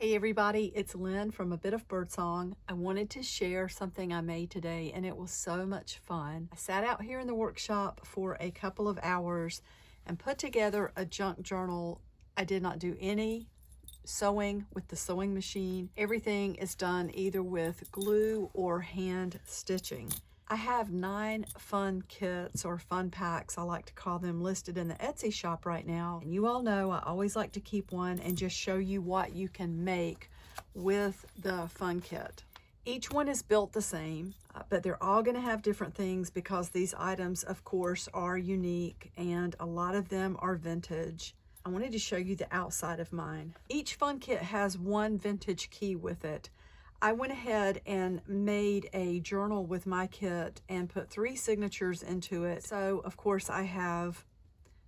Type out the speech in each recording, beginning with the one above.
Hey everybody, it's Lynn from A Bit of Birdsong. I wanted to share something I made today and it was so much fun. I sat out here in the workshop for a couple of hours and put together a junk journal. I did not do any sewing with the sewing machine. Everything is done either with glue or hand stitching. I have 9 fun kits or fun packs, I like to call them, listed in the Etsy shop right now. And you all know I always like to keep one and just show you what you can make with the fun kit. Each one is built the same, but they're all going to have different things because these items, of course, are unique and a lot of them are vintage. I wanted to show you the outside of mine. Each fun kit has one vintage key with it. I went ahead and made a journal with my kit and put 3 signatures into it. So of course I have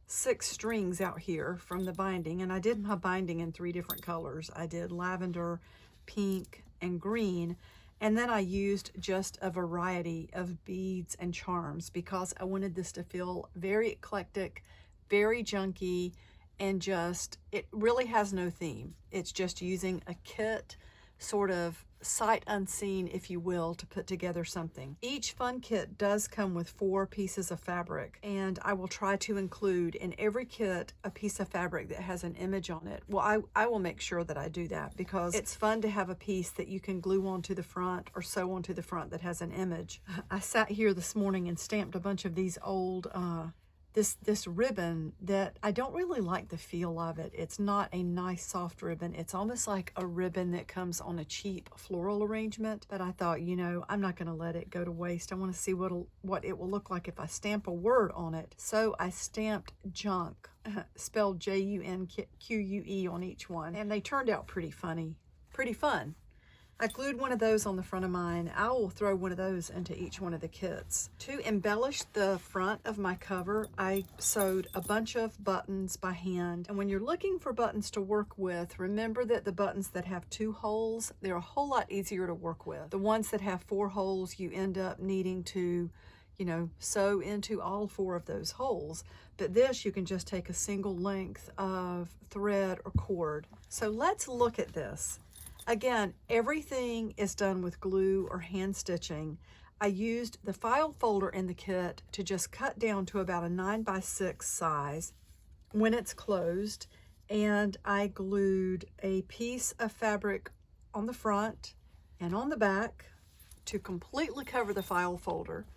6 strings out here from the binding, and I did my binding in 3 different colors. I did lavender, pink, and green. And then I used just a variety of beads and charms because I wanted this to feel very eclectic, very junky, and just, it really has no theme. It's just using a kit, sort of sight unseen, if you will, to put together something. Each fun kit does come with 4 pieces of fabric, and I will try to include in every kit a piece of fabric that has an image on it. Well, I will make sure that I do that because it's fun to have a piece that you can glue onto the front or sew onto the front that has an image. I sat here this morning and stamped a bunch of these old this ribbon that I don't really like the feel of it. It's not a nice soft ribbon. It's almost like a ribbon that comes on a cheap floral arrangement. But I thought, you know, I'm not going to let it go to waste. I want to see what it will look like if I stamp a word on it. So I stamped junk, spelled Junque on each one, and they turned out pretty funny, pretty fun. I glued one of those on the front of mine. I will throw one of those into each one of the kits. To embellish the front of my cover, I sewed a bunch of buttons by hand. And when you're looking for buttons to work with, remember that the buttons that have 2 holes, they're a whole lot easier to work with. The ones that have 4 holes, you end up needing to, you know, sew into all 4 of those holes. But this, you can just take a single length of thread or cord. So let's look at this. Again, everything is done with glue or hand stitching. I used the file folder in the kit to just cut down to about a 9x6 size when it's closed, and I glued a piece of fabric on the front and on the back to completely cover the file folder.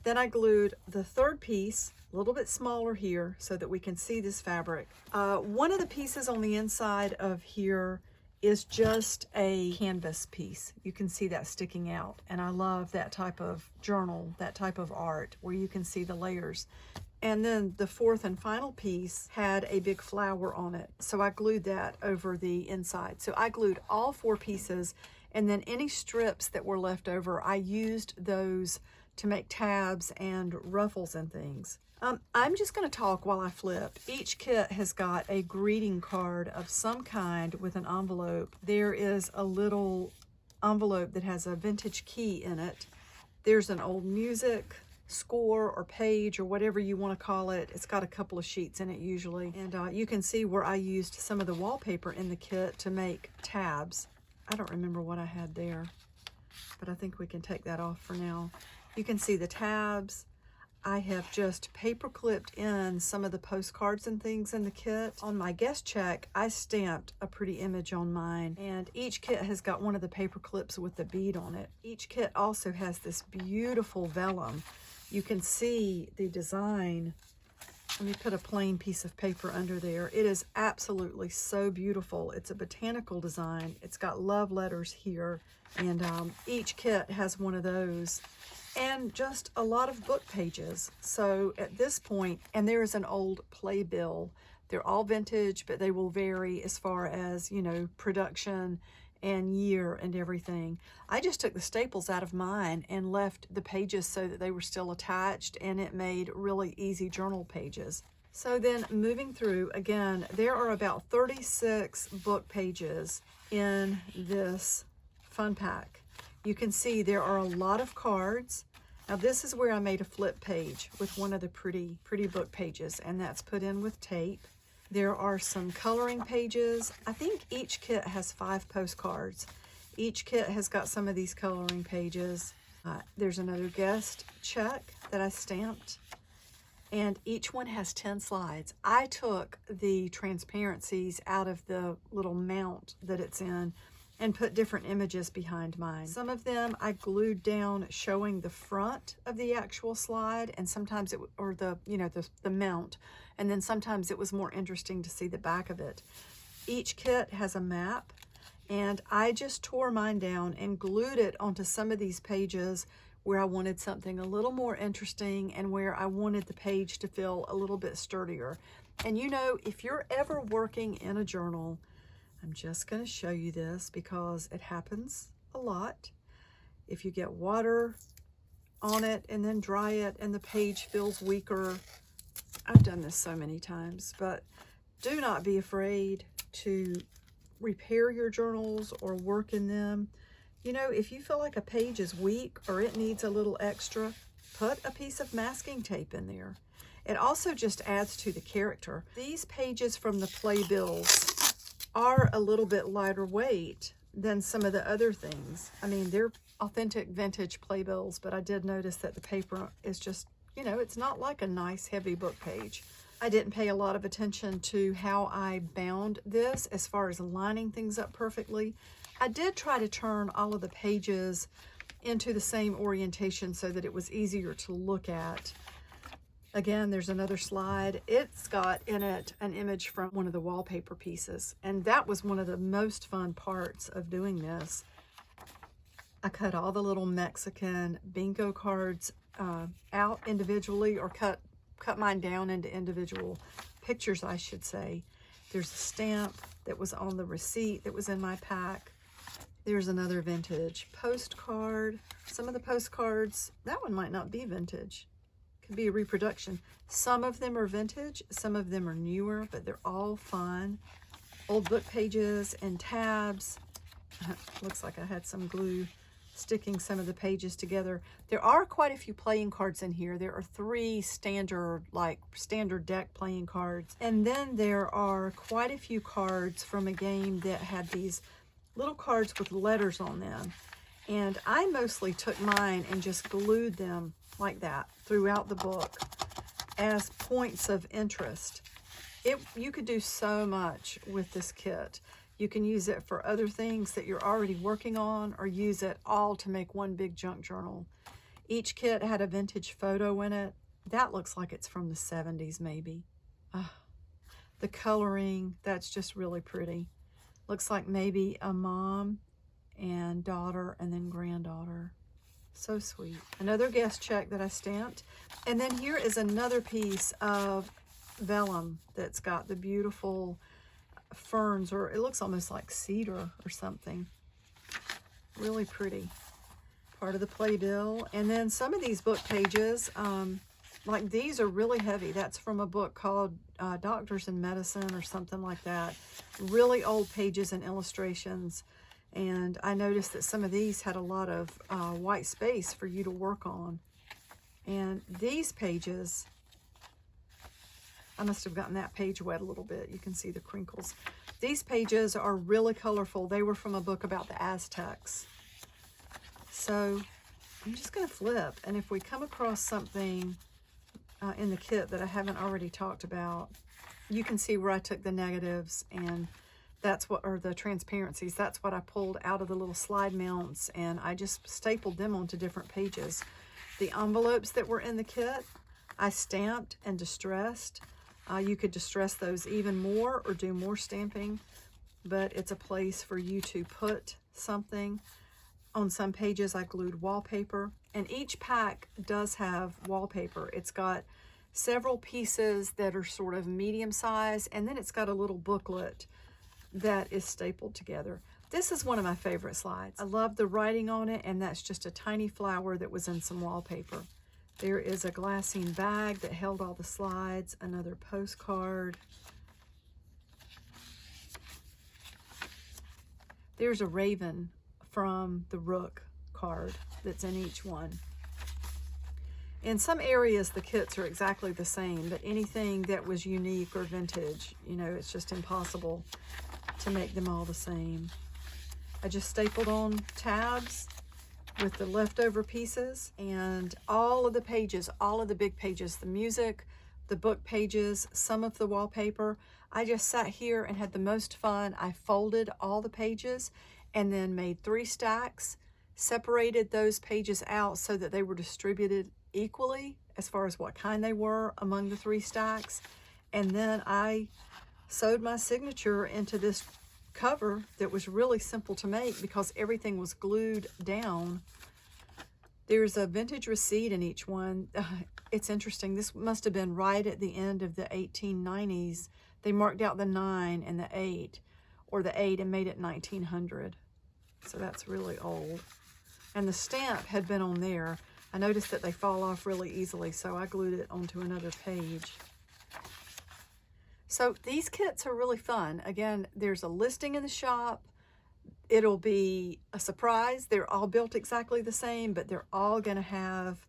Then I glued the 3rd piece, a little bit smaller here so that we can see this fabric. One of the pieces on the inside of here is just a canvas piece. You can see that sticking out, and I love that type of journal, that type of art where you can see the layers. And then the 4th and final piece had a big flower on it, so I glued that over the inside. So I glued all 4 pieces, and then any strips that were left over, I used those to make tabs and ruffles and things. I'm just going to talk while I flip. Each kit has got a greeting card of some kind with an envelope. There is a little envelope that has a vintage key in it. There's an old music score or page or whatever you want to call it. It's got a couple of sheets in it usually. And you can see where I used some of the wallpaper in the kit to make tabs. I don't remember what I had there, but I think we can take that off for now. You can see the tabs. I have just paper clipped in some of the postcards and things in the kit. On my guest check, I stamped a pretty image on mine, and each kit has got one of the paper clips with the bead on it. Each kit also has this beautiful vellum. You can see the design. Let me put a plain piece of paper under there. It is absolutely so beautiful. It's a botanical design. It's got love letters here, and each kit has one of those. And just a lot of book pages. So at this point, and there is an old playbill. They're all vintage, but they will vary as far as, you know, production and year and everything. I just took the staples out of mine and left the pages so that they were still attached, and it made really easy journal pages. So then moving through, again, there are about 36 book pages in this fun pack. You can see there are a lot of cards. Now this is where I made a flip page with one of the pretty book pages, and that's put in with tape. There are some coloring pages. I think each kit has 5 postcards. Each kit has got some of these coloring pages. There's another guest check that I stamped, and each one has 10 slides. I took the transparencies out of the little mount that it's in and put different images behind mine. Some of them I glued down showing the front of the actual slide, and sometimes it, or the, you know, the mount, and then sometimes it was more interesting to see the back of it. Each kit has a map, and I just tore mine down and glued it onto some of these pages where I wanted something a little more interesting and where I wanted the page to feel a little bit sturdier. And you know, if you're ever working in a journal, I'm just going to show you this because it happens a lot. If you get water on it and then dry it and the page feels weaker, I've done this so many times, but do not be afraid to repair your journals or work in them. You know, if you feel like a page is weak or it needs a little extra, put a piece of masking tape in there. It also just adds to the character. These pages from the playbills are a little bit lighter weight than some of the other things. I mean, they're authentic vintage playbills, but I did notice that the paper is just, you know, it's not like a nice heavy book page. I didn't pay a lot of attention to how I bound this as far as lining things up perfectly. I did try to turn all of the pages into the same orientation so that it was easier to look at. Again, there's another slide. It's got in it an image from one of the wallpaper pieces, and that was one of the most fun parts of doing this. I cut all the little Mexican bingo cards out individually, or cut mine down into individual pictures, I should say. There's a stamp that was on the receipt that was in my pack. There's another vintage postcard. Some of the postcards, that one might not be vintage. Could be a reproduction. Some of them are vintage, some of them are newer, but they're all fun. Old book pages and tabs. Looks like I had some glue sticking some of the pages together. There are quite a few playing cards in here. There are 3 standard deck playing cards. And then there are quite a few cards from a game that had these little cards with letters on them. And I mostly took mine and just glued them like that throughout the book as points of interest. You could do so much with this kit. You can use it for other things that you're already working on, or use it all to make one big junk journal. Each kit had a vintage photo in it. That looks like it's from the 70s maybe. The coloring, that's just really pretty. Looks like maybe a mom and daughter and then granddaughter. So sweet. Another guest check that I stamped. And then here is another piece of vellum that's got the beautiful ferns, or it looks almost like cedar or something. Really pretty. Part of the playbill. And then some of these book pages, like these are really heavy. That's from a book called Doctors in Medicine or something like that. Really old pages and illustrations. And I noticed that some of these had a lot of white space for you to work on. And these pages, I must have gotten that page wet a little bit. You can see the crinkles. These pages are really colorful. They were from a book about the Aztecs. So I'm just going to flip. And if we come across something in the kit that I haven't already talked about, you can see where I took the negatives, and that's what, or the transparencies, that's what I pulled out of the little slide mounts, and I just stapled them onto different pages. The envelopes that were in the kit, I stamped and distressed. You could distress those even more or do more stamping, but it's a place for you to put something. On some pages, I glued wallpaper, and each pack does have wallpaper. It's got several pieces that are sort of medium size, and then it's got a little booklet that is stapled together. This is one of my favorite slides. I love the writing on it, and that's just a tiny flower that was in some wallpaper. There is a glassine bag that held all the slides, another postcard. There's a raven from the Rook card that's in each one. In some areas, the kits are exactly the same, but anything that was unique or vintage, you know, it's just impossible to make them all the same. I just stapled on tabs with the leftover pieces, and all of the pages, all of the big pages, the music, the book pages, some of the wallpaper. I just sat here and had the most fun. I folded all the pages and then made 3 stacks, separated those pages out so that they were distributed equally as far as what kind they were among the 3 stacks. And then I sewed my signature into this cover that was really simple to make because everything was glued down. There's a vintage receipt in each one. It's interesting. This must have been right at the end of the 1890s. They marked out the 9 and the 8, or the 8 and made it 1900. So that's really old. And the stamp had been on there. I noticed that they fall off really easily, so I glued it onto another page. So these kits are really fun. Again, there's a listing in the shop. It'll be a surprise. They're all built exactly the same, but they're all going to have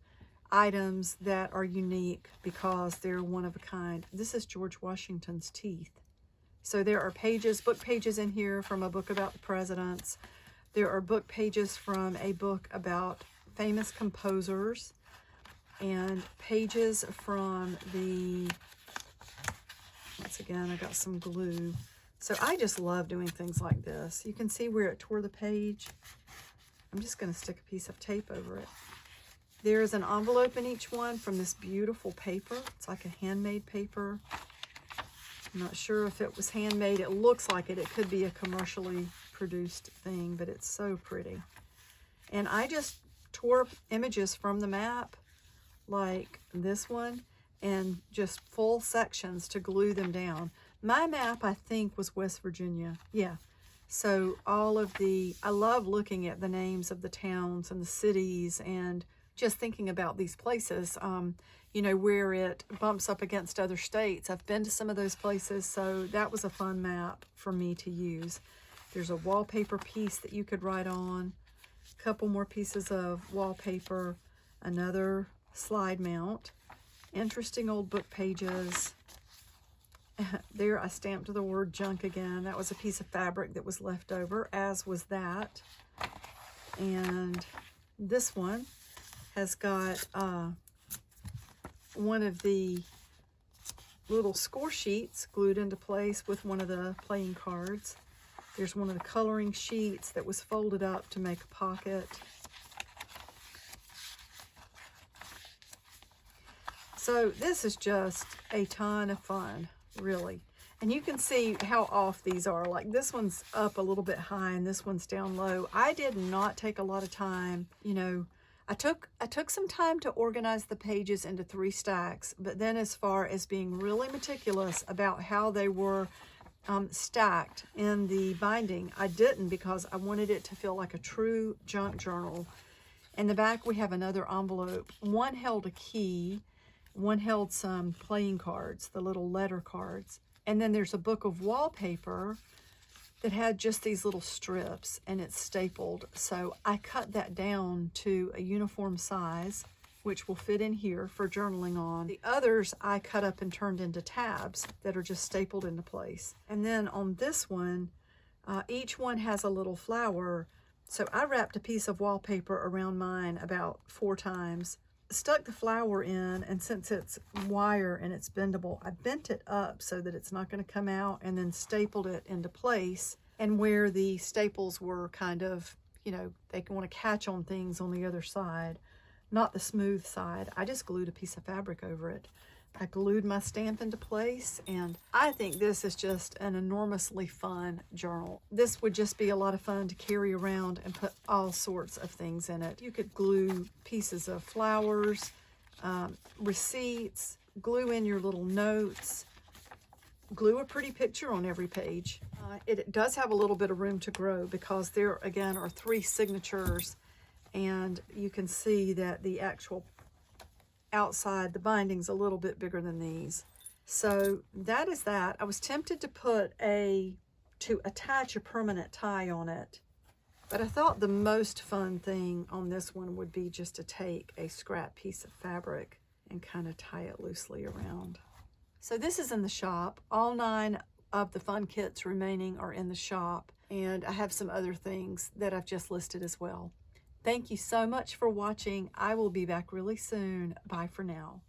items that are unique because they're one of a kind. This is George Washington's teeth. So there are pages, book pages in here from a book about the presidents. There are book pages from a book about famous composers, and pages from the, once again, I got some glue. So I just love doing things like this. You can see where it tore the page. I'm just going to stick a piece of tape over it. There is an envelope in each one from this beautiful paper. It's like a handmade paper. I'm not sure if it was handmade. It looks like it. It could be a commercially produced thing, but it's so pretty. And I just tore images from the map, like this one, and just full sections to glue them down. My map, I think, was West Virginia. Yeah. So all of the, I love looking at the names of the towns and the cities and just thinking about these places, you know, where it bumps up against other states. I've been to some of those places, so that was a fun map for me to use. There's a wallpaper piece that you could write on, a couple more pieces of wallpaper, another slide mount, interesting old book pages. There I stamped the word junk again. That was a piece of fabric that was left over, as was that. And this one has got one of the little score sheets glued into place with one of the playing cards. There's one of the coloring sheets that was folded up to make a pocket. So this is just a ton of fun, really. And you can see how off these are. Like this one's up a little bit high and this one's down low. I did not take a lot of time. You know, I took some time to organize the pages into 3 stacks, but then as far as being really meticulous about how they were stacked in the binding, I didn't, because I wanted it to feel like a true junk journal. In the back we have another envelope. One held a key, one held some playing cards, the little letter cards. And then there's a book of wallpaper that had just these little strips, and it's stapled. So I cut that down to a uniform size, which will fit in here for journaling on. The others I cut up and turned into tabs that are just stapled into place. And then on this one, each one has a little flower. So I wrapped a piece of wallpaper around mine about 4 times, stuck the flower in, and since it's wire and it's bendable, I bent it up so that it's not going to come out, and then stapled it into place. And where the staples were kind of, you know, they can want to catch on things on the other side, not the smooth side, I just glued a piece of fabric over it. I glued my stamp into place, and I think this is just an enormously fun journal. This would just be a lot of fun to carry around and put all sorts of things in it. You could glue pieces of flowers, receipts, glue in your little notes, glue a pretty picture on every page. It does have a little bit of room to grow because there, again, are 3 signatures, and you can see that the actual outside, the binding's a little bit bigger than these. So that is that. I was tempted to put to attach a permanent tie on it, But I thought the most fun thing on this one would be just to take a scrap piece of fabric and kind of tie it loosely around. So this is in the shop. All 9 of the fun kits remaining are in the shop, and I have some other things that I've just listed as well. Thank you so much for watching. I will be back really soon. Bye for now.